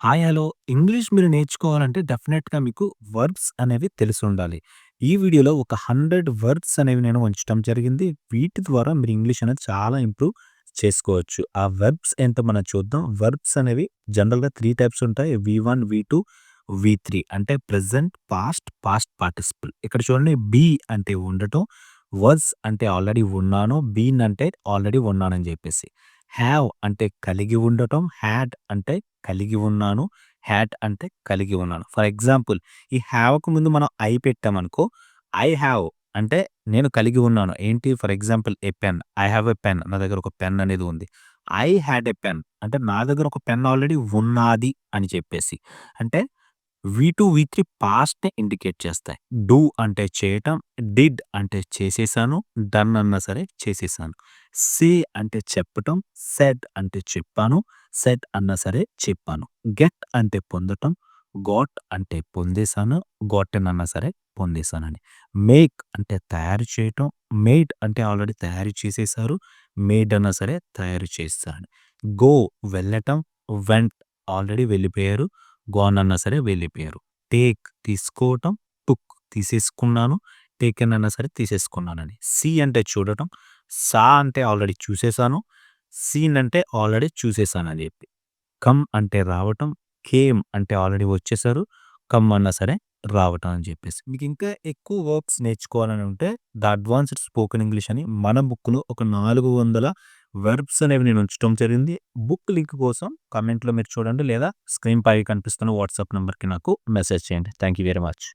Hi! Hello! English మీరు నేర్చుకోవాలంటే డెఫినెట్‌గా మీకు వర్బ్స్ అనేవి తెలిసుండాలి. ఈ వీడియోలో ఒక 100 వర్బ్స్ అనేవి నేను ఉంచటం జరిగింది. వీటి ద్వారా మీరు ఇంగ్లీష్ అనేది చాలా ఇంప్రూవ్ చేసుకోవచ్చు. ఆ వర్బ్స్ ఏంటో మనం చూద్దాం. వర్బ్స్ అనేవి జనరల్‌గా 3 టైప్స్ ఉంటాయి. వి1, వి2, వి3 అంటే ప్రెజెంట్, పాస్ట్, పాస్ట్ పార్టిసిపుల్. ఇక్కడ చూడండి బీ అంటే ఉండటం, వాస్ అంటే ఆల్రెడీ ఉన్నాను, బీన్ అంటే ఆల్రెడీ ఉన్నానని చెప్పేసి. హ్యావ్ అంటే కలిగి ఉండటం, హ్యాడ్ అంటే కలిగి ఉన్నాను. హ్యాడ్ అంటే కలిగి ఉన్నాను. ఫర్ ఎగ్జాంపుల్ ఈ హ్యావ్‌కు ముందు మనం ఐ పెట్టామనుకో, ఐ హ్యావ్ అంటే నేను కలిగి ఉన్నాను. ఏంటి for example a pen. I have a pen. నా దగ్గర ఒక పెన్ అనేది ఉంది. ఐ హ్యాడ్ ఎ పెన్ అంటే నా దగ్గర ఒక పెన్ ఆల్రెడీ ఉన్నాది అని చెప్పేసి. అంటే వి2, వి3 పాస్ట్‌ని ఇండికేట్ చేస్తాయి. డూ అంటే చేయటం, డిడ్ అంటే చేసేసాను, డన్ అన్నా సరే చేసేసాను. సే అంటే చెప్పటం, సెడ్ అంటే చెప్పాను, సెడ్ అన్నా సరే చెప్పాను. గెట్ అంటే పొందటం, గాట్ అంటే పొందేసాను, గాటెన్ అన్నా సరే పొందేసానని. మేక్ అంటే తయారు చేయటం, మేడ్ అంటే ఆల్రెడీ తయారు చేసేసారు, మేడ్ అన్నా సరే తయారు చేసేసాను. గో వెళ్ళటం, వెంట్ ఆల్రెడీ వెళ్ళిపోయారు, గాన్ అన్నా సరే వెళ్ళిపోయారు. టేక్ తీసుకోవటం, టుక్ తీసేసుకున్నాను, టేకెన్ అన్నా సరే తీసేసుకున్నానని. సీ అంటే చూడటం, సా అంటే ఆల్రెడీ చూసేసాను, సీన్ అంటే ఆల్రెడీ చూసేసానని చెప్పి. కమ్ అంటే రావటం, కేమ్ అంటే ఆల్రెడీ వచ్చేసారు, కమ్ అన్నా సరే రావటం అని చెప్పేసి. మీకు ఇంకా ఎక్కువ వర్బ్స్ నేర్చుకోవాలని ఉంటే ద అడ్వాన్స్డ్ స్పోకెన్ ఇంగ్లీష్ అని మన బుక్‌లో ఒక 400 వెర్బ్స్ అనేవి నేను ఉంచడం జరిగింది. బుక్ లింక్ కోసం కామెంట్‌లో మీరు చూడండి లేదా స్క్రీన్ పై కనిపిస్తున్న వాట్సాప్ నంబర్‌కి నాకు మెసేజ్ చేయండి. Thank you very much.